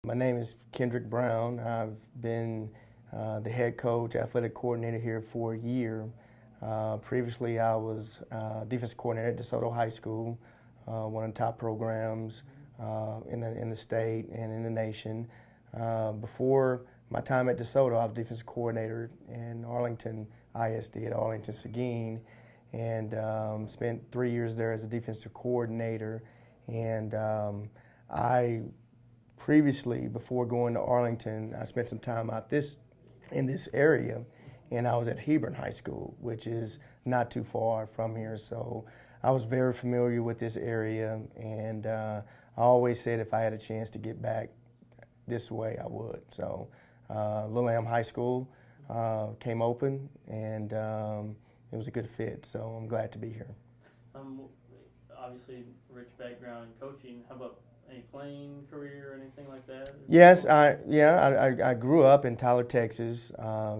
My name is Kendrick Brown. I've been the head coach, athletic coordinator here for a year. Previously, I was defensive coordinator at DeSoto High School, one of the top programs in the state and in the nation. Before my time at DeSoto, I was defensive coordinator in Arlington ISD at Arlington Seguin, and spent 3 years there as a defensive coordinator. And I previously, before going to Arlington, I spent some time in this area, and I was at Hebron High School, which is not too far from here. So I was very familiar with this area, and I always said if I had a chance to get back this way, I would. So Little Elm High School came open, and it was a good fit. So I'm glad to be here. Um, Obviously, rich background in coaching. How about any playing career or anything like that? Yes, I grew up in Tyler, Texas.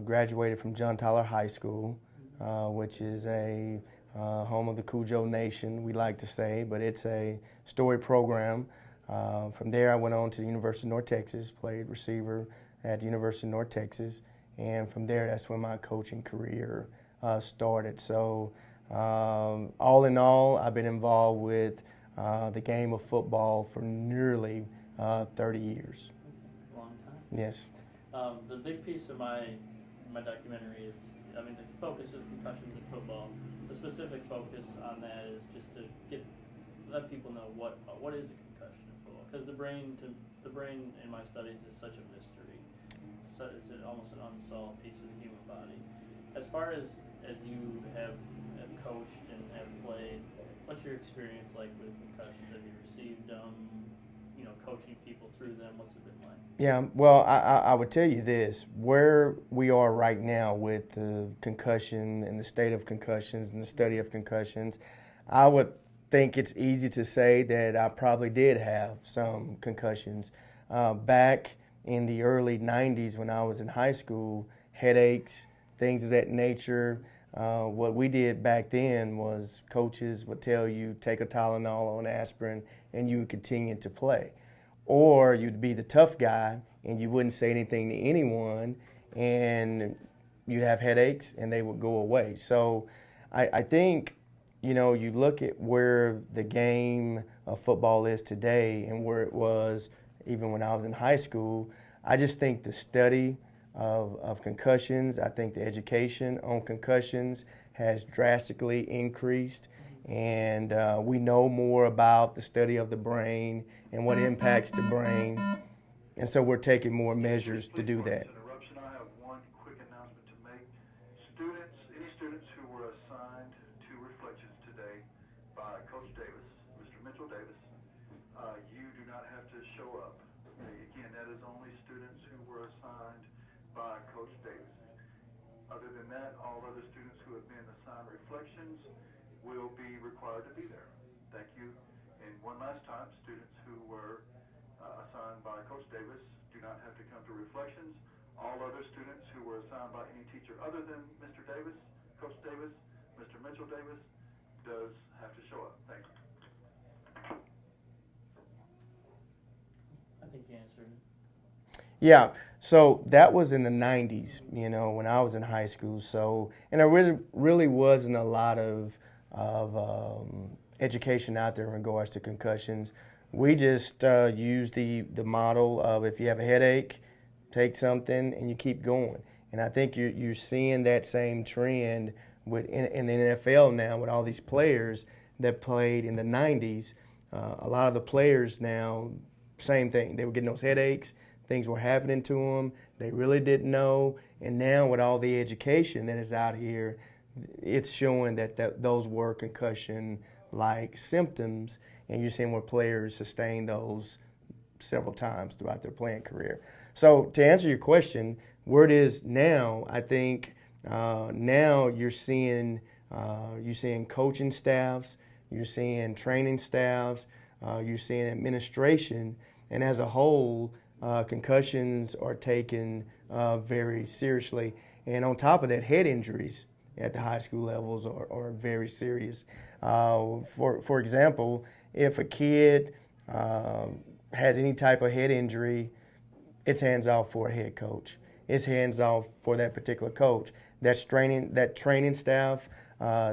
Graduated from John Tyler High School, which is a home of the Cujo Nation, we like to say, but it's a story program. From there, I went on to the University of North Texas, played receiver at the University of North Texas, and from there, that's when my coaching career started. So, all in all, I've been involved with the game of football for nearly 30 years. Long time. Yes. The big piece of my documentary is, I mean, the focus is concussions in football. The specific focus on that is just to let people know what is a concussion in football, because the brain in my studies is such a mystery. So it's almost an unsolved piece of the human body. As far as you have coached and have played, what's your experience like with concussions? Have you received coaching people through them? What's it been like? Yeah, well, I would tell you this, where we are right now with the concussion and the state of concussions and the study of concussions, I would think it's easy to say that I probably did have some concussions. Back in the early 90s when I was in high school, headaches, things of that nature. What we did back then was coaches would tell you take a Tylenol or an aspirin and you would continue to play. Or you'd be the tough guy and you wouldn't say anything to anyone and you'd have headaches and they would go away. So I think, you look at where the game of football is today and where it was even when I was in high school. I just think the study of concussions, I think the education on concussions has drastically increased, and we know more about the study of the brain and what impacts the brain, and so we're taking more measures to do that. I have one quick announcement to make. Any students who were assigned to Reflections today by Coach Davis, Mr. Mitchell Davis, you do not have to show up. Again, that is only students who were assigned by Coach Davis. Other than that, all other students who have been assigned Reflections will be required to be there. Thank you. And one last time, students who were assigned by Coach Davis do not have to come to Reflections. All other students who were assigned by any teacher other than Mr. Davis, Coach Davis, Mr. Mitchell Davis, does have to show up. Thank you. I think you answered it. Yeah, so that was in the 90s, when I was in high school. So, and there really wasn't a lot of education out there in regards to concussions. We just used the model of if you have a headache, take something and you keep going. And I think you're seeing that same trend in the NFL now with all these players that played in the 90s. A lot of the players now, same thing. They were getting those headaches. Things were happening to them. They really didn't know. And now with all the education that is out here, it's showing that those were concussion-like symptoms, and you're seeing where players sustain those several times throughout their playing career. So to answer your question, where it is now, I think now you're seeing coaching staffs, you're seeing training staffs, you're seeing administration, and as a whole, concussions are taken very seriously. And on top of that, head injuries at the high school levels are very serious. For example, if a kid has any type of head injury, it's hands off for a head coach. It's hands off for that particular coach. That training staff,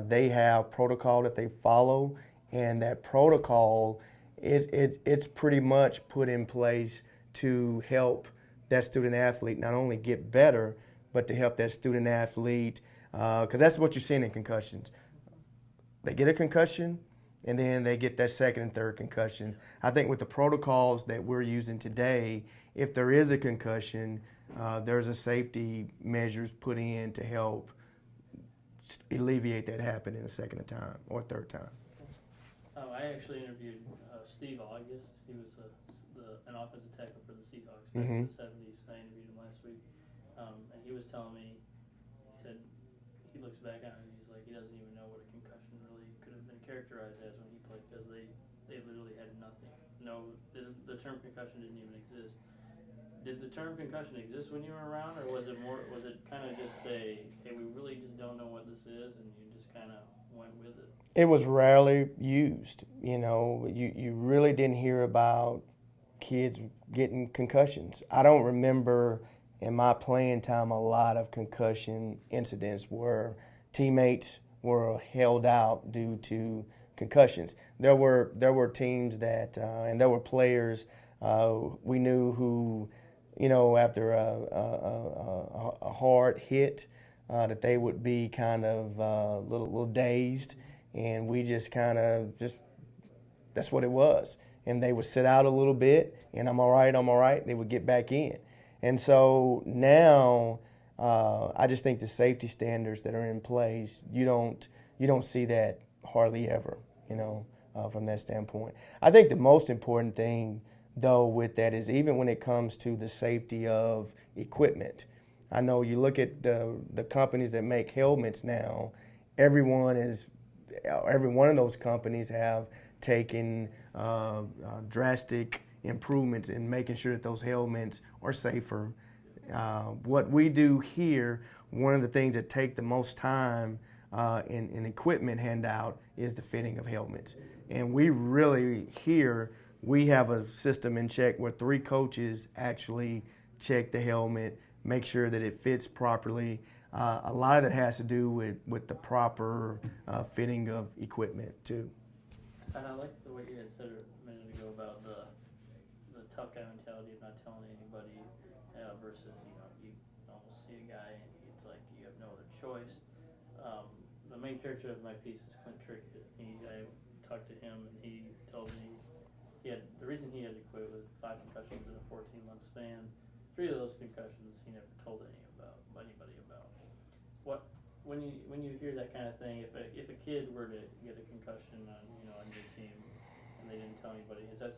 they have protocol that they follow, and that protocol it's pretty much put in place to help that student athlete not only get better, but to help that student athlete, because that's what you're seeing in concussions. They get a concussion, and then they get that second and third concussion. I think with the protocols that we're using today, if there is a concussion, there's a safety measures put in to help alleviate that happening a second time or third time. I actually interviewed Steve August. He was an offensive tackle for the Seahawks back Mm-hmm. in the 70s. I interviewed him last week. And he was telling me, he said he looks back on it and he's like, he doesn't even know what a concussion really could have been characterized as when he played, because they literally had nothing. No, the term concussion didn't even exist. Did the term concussion exist when you were around, or was it kind of just hey, we really just don't know what this is, and you just kind of went with it? It was rarely used. You really didn't hear about kids getting concussions. I don't remember in my playing time a lot of concussion incidents where teammates were held out due to concussions. There were teams that and there were players we knew who, after a hard hit, that they would be kind of little dazed, and we just kind of that's what it was. And they would sit out a little bit, and I'm all right. They would get back in. And so now I just think the safety standards that are in place, you don't see that hardly ever, from that standpoint. I think the most important thing, though, with that is even when it comes to the safety of equipment. I know you look at the companies that make helmets now, every one of those companies have taken drastic improvements in making sure that those helmets are safer. What we do here, one of the things that take the most time in equipment handout is the fitting of helmets. And we really here, we have a system in check where 3 coaches actually check the helmet, make sure that it fits properly. A lot of it has to do with the proper fitting of equipment too. And I like the way you had said a minute ago about the tough guy mentality of not telling anybody versus, you almost see a guy and it's like you have no other choice. The main character of my piece is Clint Trickett. I talked to him and he told me the reason he had to quit was 5 concussions in a 14-month span. 3 of those concussions he never told anybody about. When you hear that kind of thing, if a kid were to get a concussion on your team and they didn't tell anybody, is that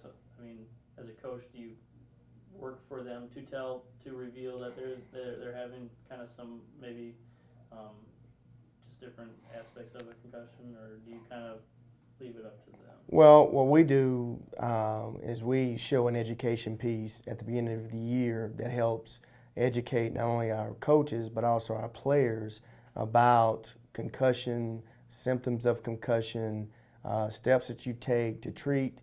as a coach, do you work for them to reveal that they're having kind of some maybe just different aspects of a concussion, or do you kind of leave it up to them? Well, what we do is we show an education piece at the beginning of the year that helps educate not only our coaches but also our players about concussion, symptoms of concussion, steps that you take to treat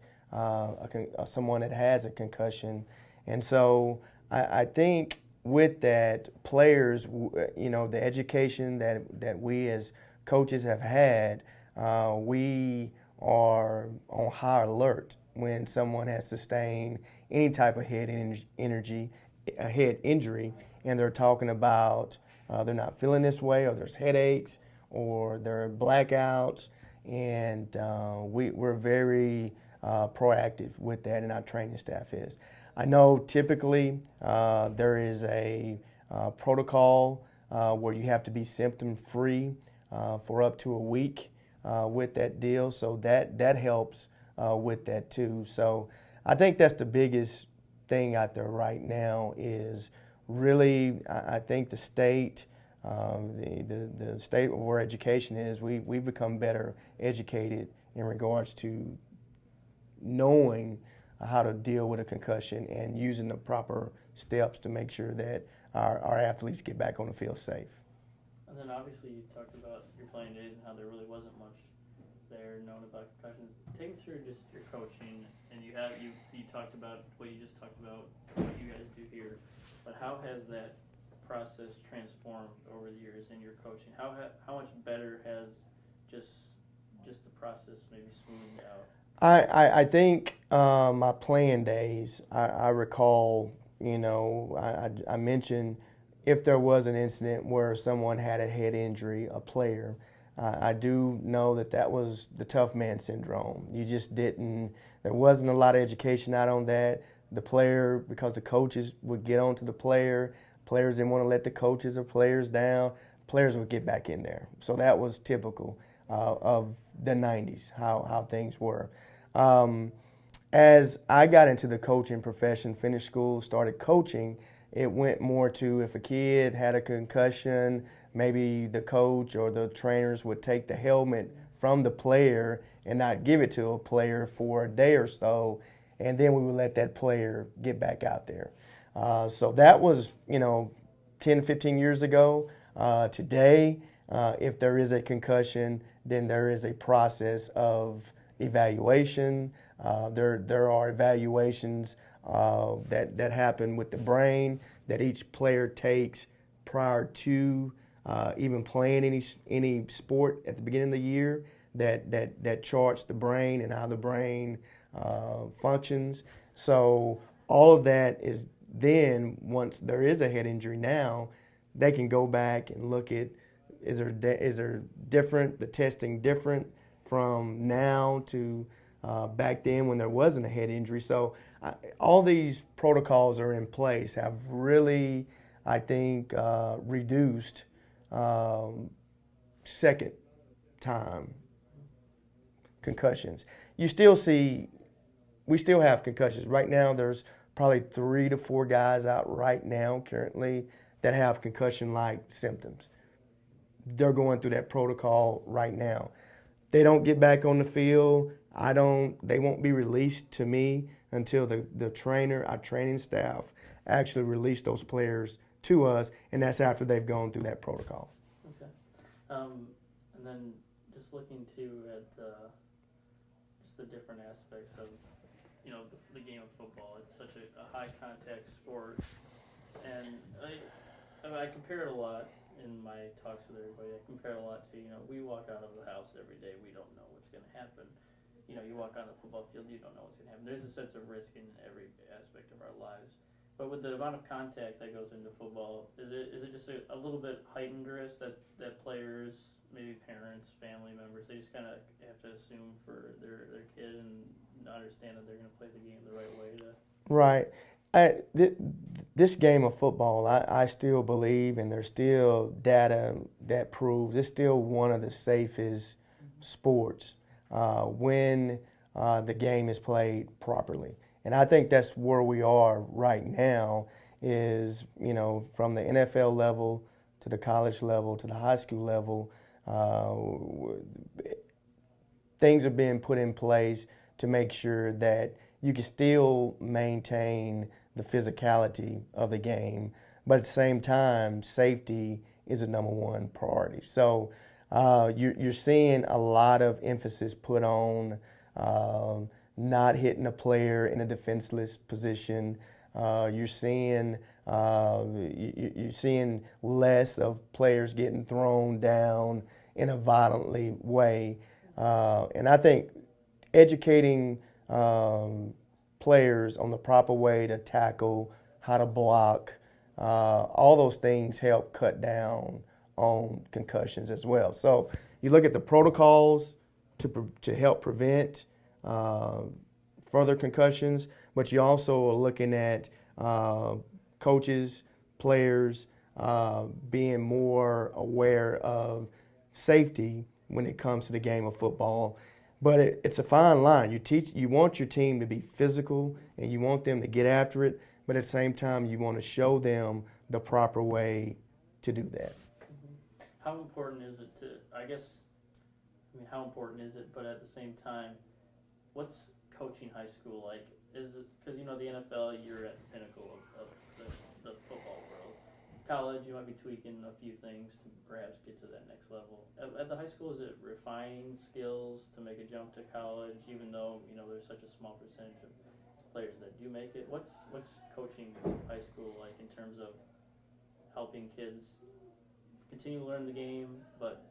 someone that has a concussion. And so I think with that, players, the education that we as coaches have had, we are on high alert when someone has sustained any type of head injury, and they're talking about they're not feeling this way, or there's headaches, or there are blackouts, and we're very proactive with that, and our training staff is. I know typically there is a protocol where you have to be symptom-free for up to a week with that deal, so that helps with that too. So I think that's the biggest thing out there right now is really, I think the state, the state of where education is, we've become better educated in regards to knowing how to deal with a concussion and using the proper steps to make sure that our athletes get back on the field safe. And then obviously you talked about your playing days and how there really wasn't much there known about concussions. Take us through just your coaching, and you talked about what you just talked about, what you guys do here but how has that process transformed over the years in your coaching? How much better has just the process maybe smoothed out? I think my playing days, I recall, I mentioned if there was an incident where someone had a head injury, a player, I do know that was the tough man syndrome. You just didn't, there wasn't a lot of education out on that. The player, because the coaches would get on to the player, players didn't want to let the coaches or players down, players would get back in there. So that was typical of the 90s, how things were. As I got into the coaching profession, finished school, started coaching, it went more to if a kid had a concussion, maybe the coach or the trainers would take the helmet from the player and not give it to a player for a day or so, and then we would let that player get back out there. So that was, 10, 15 years ago. Today, if there is a concussion, then there is a process of evaluation. There are evaluations that happen with the brain that each player takes prior to even playing any sport at the beginning of the year that charts the brain and how the brain functions. So all of that is then, once there is a head injury now, they can go back and look at is there different, the testing different from now to back then when there wasn't a head injury. So all these protocols are in place, have really, I think, reduced second time concussions. We still have concussions. Right now there's probably 3 to 4 guys out right now currently that have concussion-like symptoms. They're going through that protocol right now. They don't get back on the field. They won't be released to me until the trainer, our training staff, actually release those players to us, and that's after they've gone through that protocol. Okay. And then just looking too at just the different aspects of, the game of football. It's such a high contact sport, and I compare it a lot in my talks with everybody. I compare it a lot to, we walk out of the house every day. We don't know what's going to happen. You walk on the football field, you don't know what's going to happen. There's a sense of risk in every aspect of our lives. But with the amount of contact that goes into football, is it just a little bit heightened risk that players, maybe parents, family members, they just kind of have to assume for their kid and understand that they're going to play the game the right way? Right. This game of football, I still believe, and there's still data that proves it's still one of the safest sports when the game is played properly. And I think that's where we are right now is, from the NFL level to the college level to the high school level, things are being put in place to make sure that you can still maintain the physicality of the game, but at the same time, safety is a number one priority. So you're seeing a lot of emphasis put on not hitting a player in a defenseless position. You're seeing less of players getting thrown down in a violently way, and I think educating players on the proper way to tackle, how to block, all those things help cut down on concussions as well. So you look at the protocols to help prevent further concussions, but you also are looking at coaches, players being more aware of safety when it comes to the game of football. But it's a fine line. You want your team to be physical and you want them to get after it, but at the same time, you want to show them the proper way to do that. Mm-hmm. How important is it how important is it, but at the same time, what's coaching high school like? Is it, because the NFL, you're at the pinnacle of the football world. College, you might be tweaking a few things to perhaps get to that next level. At the high school, is it refining skills to make a jump to college, even though there's such a small percentage of players that do make it. What's coaching high school like in terms of helping kids continue to learn the game, but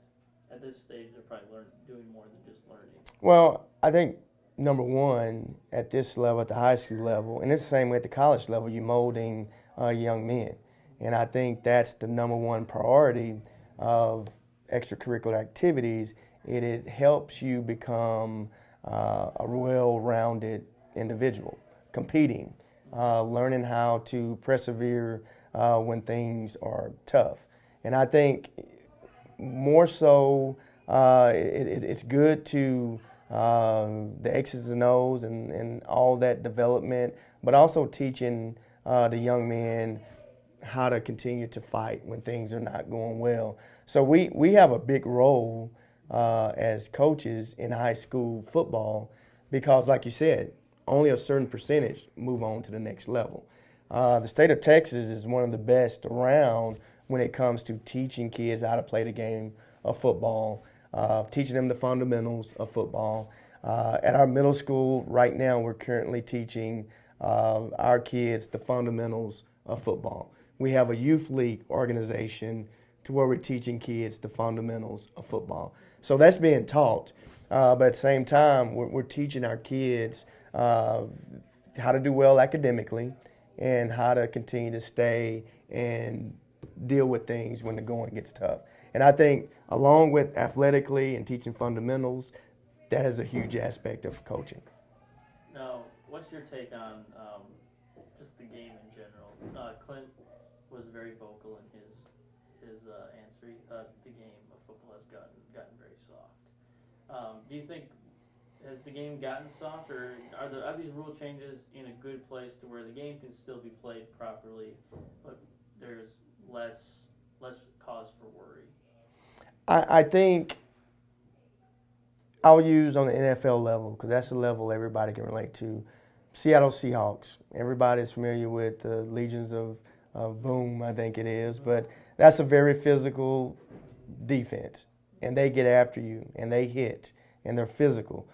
at this stage they're probably doing more than just learning? Well, I think number one, at this level, at the high school level, and it's the same way at the college level, you're molding young men. And I think that's the number one priority of extracurricular activities. It helps you become a well-rounded individual, competing, learning how to persevere when things are tough. And I think more so, it's good to the X's and O's and all that development, but also teaching the young men how to continue to fight when things are not going well. So we have a big role as coaches in high school football because, like you said, only a certain percentage move on to the next level. The state of Texas is one of the best around when it comes to teaching kids how to play the game of football, teaching them the fundamentals of football. At our middle school right now, we're currently teaching our kids the fundamentals of football. We have a youth league organization to where we're teaching kids the fundamentals of football. So that's being taught, but at the same time, we're teaching our kids how to do well academically and how to continue to stay and deal with things when the going gets tough. And I think along with athletically and teaching fundamentals, that is a huge aspect of coaching. Now, what's your take on just the game in general? Clint was very vocal in his answer. The game of football has gotten very soft. Do you think has the game gotten soft, or are these rule changes in a good place to where the game can still be played properly, but there's less cause for worry? I think I'll use on the NFL level because that's the level everybody can relate to. Seattle Seahawks. Everybody's familiar with the Legions of Boom, I think it is, but that's a very physical defense, and they get after you, and they hit, and they're physical,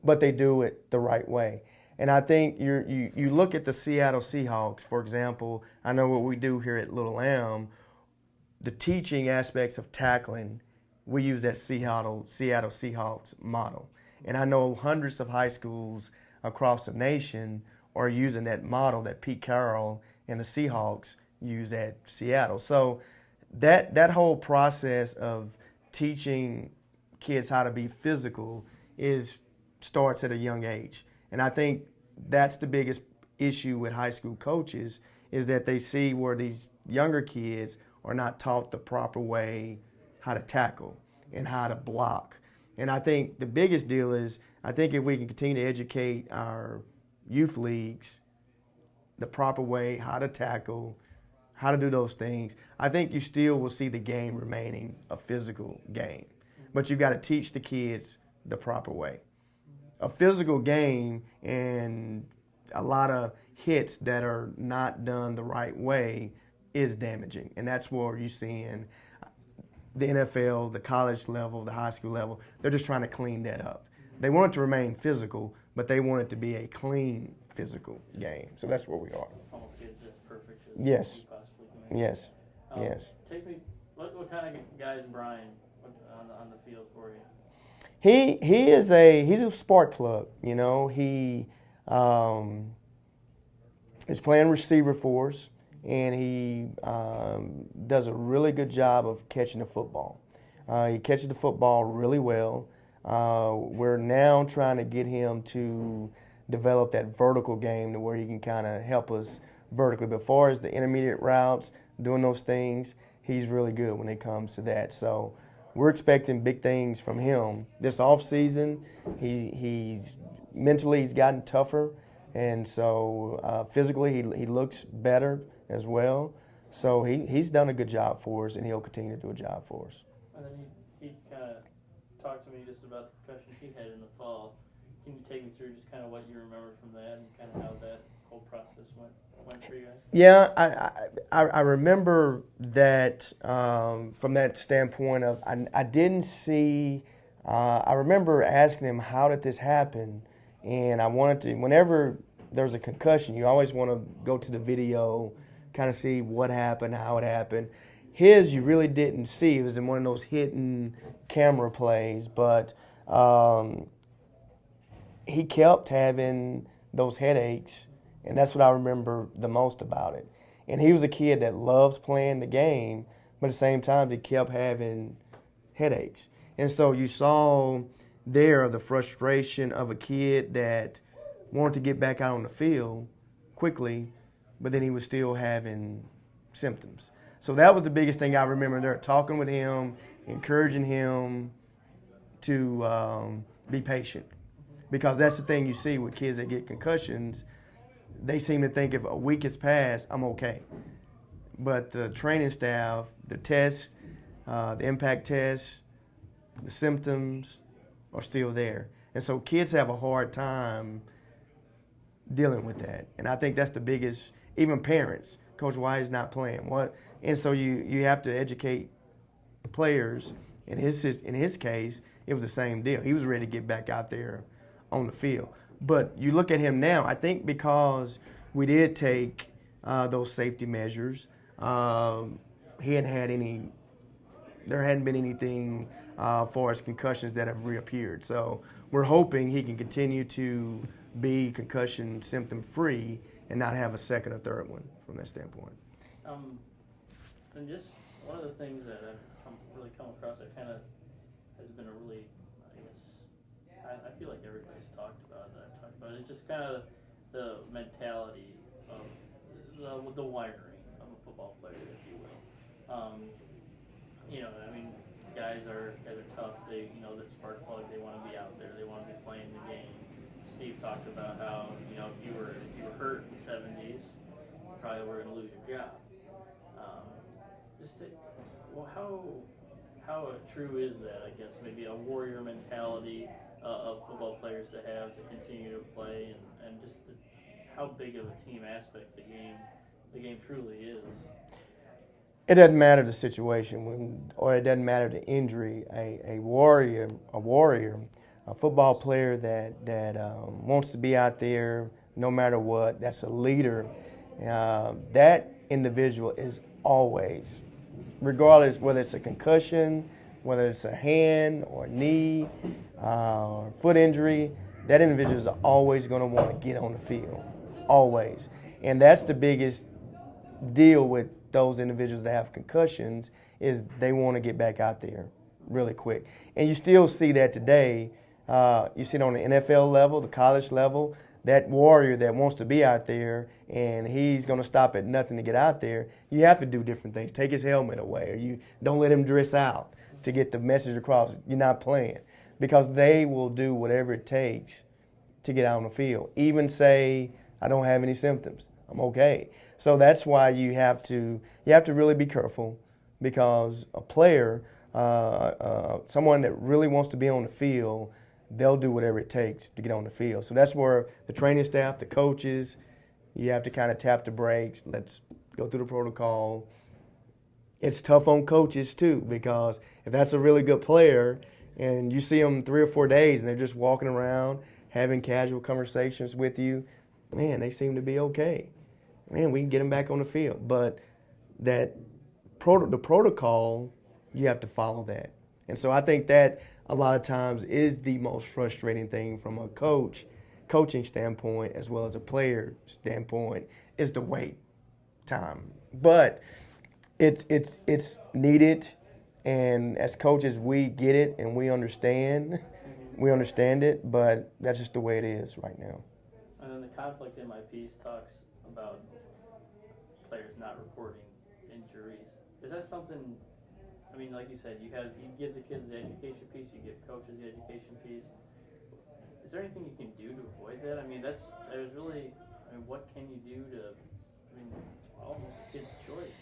but they do it the right way. And I think you look at the Seattle Seahawks, for example. I know what we do here at Little Elm, the teaching aspects of tackling, we use that Seattle Seahawks model. And I know hundreds of high schools across the nation are using that model that Pete Carroll and the Seahawks use at Seattle. So that whole process of teaching kids how to be physical starts at a young age. And I think that's the biggest issue with high school coaches is that they see where these younger kids are not taught the proper way how to tackle and how to block. And I think the biggest deal is I think if we can continue to educate our youth leagues the proper way, how to tackle, how to do those things, I think you still will see the game remaining a physical game. But you've got to teach the kids the proper way. A physical game and a lot of hits that are not done the right way is damaging. And that's where you're seeing the NFL, the college level, the high school level, they're just trying to clean that up. They want it to remain physical, but they want it to be a clean physical game. So that's where we are. Almost get as perfect as Yes. you possibly can. Yes. Yes. Take me. What kind of guy is Brian on the field for you? He's a spark plug. You know, he is playing receiver for us, and he does a really good job of catching the football. He catches the football really well. We're now trying to get him to develop that vertical game to where he can kind of help us vertically. But as far as the intermediate routes, doing those things, he's really good when it comes to that. So we're expecting big things from him this offseason. He's mentally he's gotten tougher, and so physically he looks better as well. So he's done a good job for us, and he'll continue to do a job for us. And then he kind of talked to me just about the concussion he had in the fall. Can you take me through just kind of what you remember from that and kind of how that whole process went for you guys? Yeah, I remember that from that standpoint of I didn't see. I remember asking him how did this happen, and I wanted to. Whenever there's a concussion, you always want to go to the video, kind of see what happened, how it happened. His, you really didn't see. It was in one of those hidden camera plays, but he kept having those headaches, and that's what I remember the most about it. And he was a kid that loves playing the game, but at the same time, he kept having headaches. And so you saw there the frustration of a kid that wanted to get back out on the field quickly, but then he was still having symptoms. So that was the biggest thing I remember there, talking with him, encouraging him to be patient. Because that's the thing you see with kids that get concussions. They seem to think if a week has passed, I'm okay. But the training staff, the tests, the impact tests, the symptoms are still there. And so kids have a hard time dealing with that. And I think that's the biggest, even parents, Coach, why is not playing? What? And so you have to educate players. In his case, it was the same deal. He was ready to get back out there on the field. But you look at him now, I think because we did take those safety measures, there hadn't been anything for his concussions that have reappeared. So we're hoping he can continue to be concussion symptom free and not have a second or third one from that standpoint. And just one of the things that I've really come across that kind of has been a really, I feel like everybody's talked about that I've talked about. It's just kind of the mentality of the wiring of a football player, if you will. Guys are tough. They, that spark plug. They want to be out there. They want to be playing the game. Steve talked about how if you were hurt in the '70s, you probably were going to lose your job. How true is that? I guess maybe a warrior mentality of football players to have to continue to play, and just how big of a team aspect the game truly is. It doesn't matter the situation, or it doesn't matter the injury. A warrior, a football player that wants to be out there no matter what. That's a leader. That individual is always, regardless whether it's a concussion, whether it's a hand or knee or foot injury, that individual is always going to want to get on the field, always. And that's the biggest deal with those individuals that have concussions, is they want to get back out there really quick. And you still see that today. You see it on the NFL level, the college level, that warrior that wants to be out there and he's going to stop at nothing to get out there. You have to do different things. Take his helmet away, or you don't let him dress out to get the message across. You're not playing, because they will do whatever it takes to get out on the field. Even say, I don't have any symptoms, I'm okay. So that's why you have to really be careful, because a player, someone that really wants to be on the field, they'll do whatever it takes to get on the field. So that's where the training staff, the coaches, you have to kind of tap the brakes. Let's go through the protocol. It's tough on coaches too, because if that's a really good player and you see them 3 or 4 days and they're just walking around having casual conversations with you, man, they seem to be okay. Man, we can get them back on the field. But the protocol, you have to follow that. And so I think that a lot of times is the most frustrating thing from a coaching standpoint, as well as a player standpoint, is the wait time. But it's needed, and as coaches we get it and we understand it, but that's just the way it is right now. And then the conflict in my piece talks about players not reporting injuries. Is that something, like you said, you give the kids the education piece, you give coaches the education piece. Is there anything you can do to avoid that? What can you do to, it's almost a kid's choice.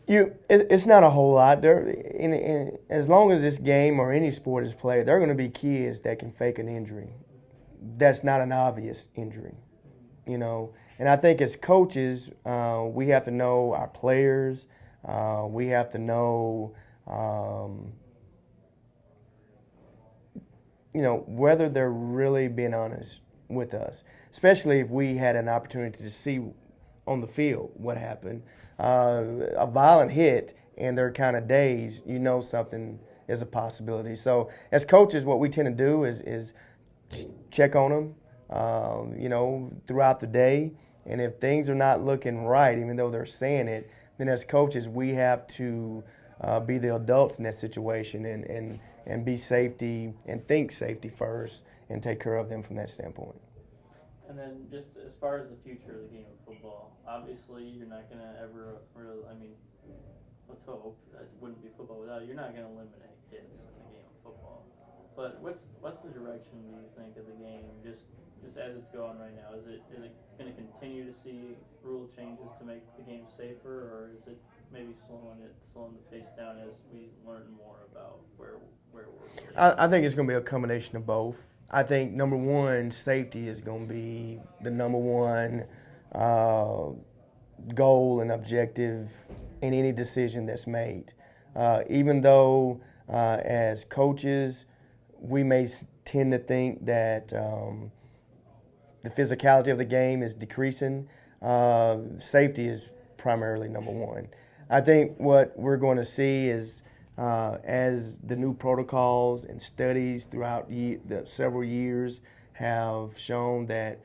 It's not a whole lot. As long as this game or any sport is played, there are going to be kids that can fake an injury. That's not an obvious injury, And I think as coaches, we have to know our players. We have to know, whether they're really being honest with us. especially if we had an opportunity to see on the field what happened. A violent hit and they're kind of dazed, you know something is a possibility. So as coaches, what we tend to do is check on them, throughout the day. And if things are not looking right, even though they're saying it, then as coaches, we have to be the adults in that situation and be safety and think safety first and take care of them from that standpoint. And then just as far as the future of the game of football, obviously you're not going to ever really, let's hope, it wouldn't be football without it. You're not going to eliminate hits in the game of football. But what's the direction, do you think, of the game, just as it's going right now? Is it going to continue to see rule changes to make the game safer, or is it maybe slowing the pace down as we learn more about where we're going? I think it's going to be a combination of both. I think, number one, safety is going to be the number one goal and objective in any decision that's made. Even though as coaches, we may tend to think that the physicality of the game is decreasing, safety is primarily number one. I think what we're going to see is as the new protocols and studies throughout the several years have shown that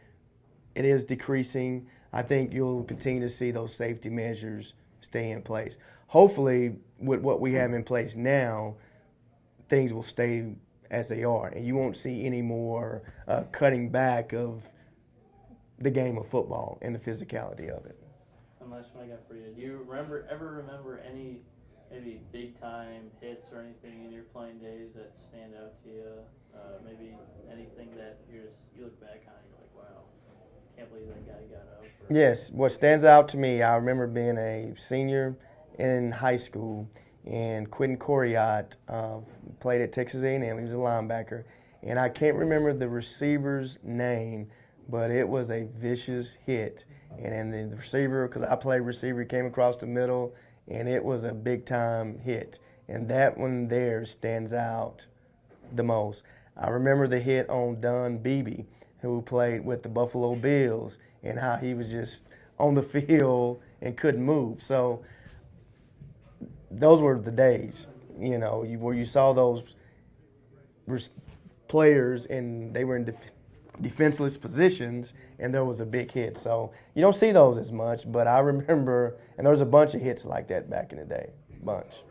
it is decreasing, I think you'll continue to see those safety measures stay in place. Hopefully, with what we have in place now, things will stay as they are, and you won't see any more cutting back of the game of football and the physicality of it. And last one I got for you. Do you ever remember any maybe big time hits or anything in your playing days that stand out to you? Maybe anything that you look back on and you're like, wow, can't believe that guy got up. Or... Yes, what stands out to me, I remember being a senior in high school, and Quentin Coriat played at Texas A&M. He was a linebacker, and I can't remember the receiver's name, but it was a vicious hit. And then the receiver, because I played receiver, came across the middle, and it was a big-time hit. And that one there stands out the most. I remember the hit on Don Beebe, who played with the Buffalo Bills, and how he was just on the field and couldn't move. So those were the days, where you saw those players and they were in defenseless positions and there was a big hit. So you don't see those as much, but I remember, and there was a bunch of hits like that back in the day, bunch.